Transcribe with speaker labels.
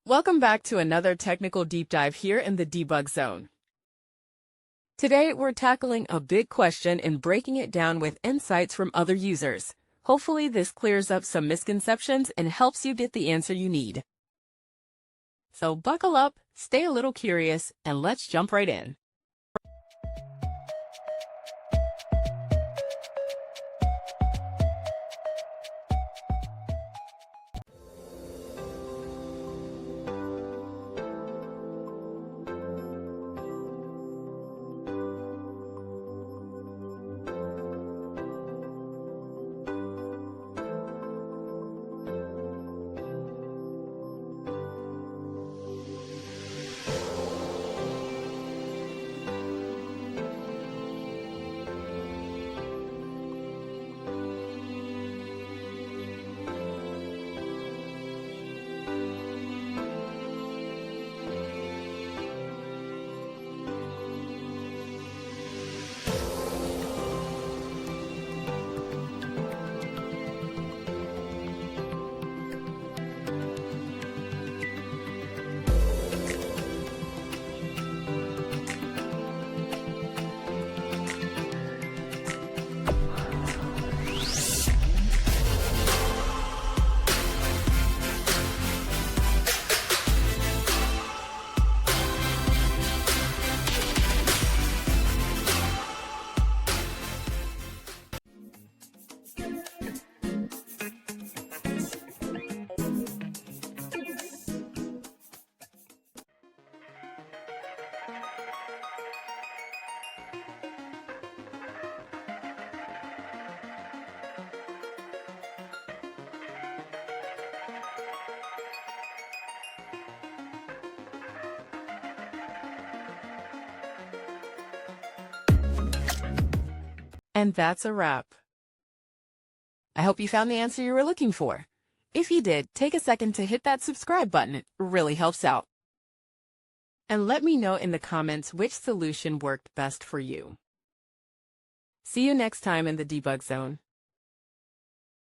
Speaker 1: Welcome back to another technical deep dive here in the Debug Zone. Today, we're tackling a big question and breaking it down with insights from other users. Hopefully, this clears up some misconceptions and helps you get the answer you need. So buckle up, stay a little curious, and let's jump right in. And that's a wrap. I hope you found the answer you were looking for. If you did, take a second to hit that subscribe button. It really helps out. And let me know in the comments which solution worked best for you. See you next time in the Debug Zone.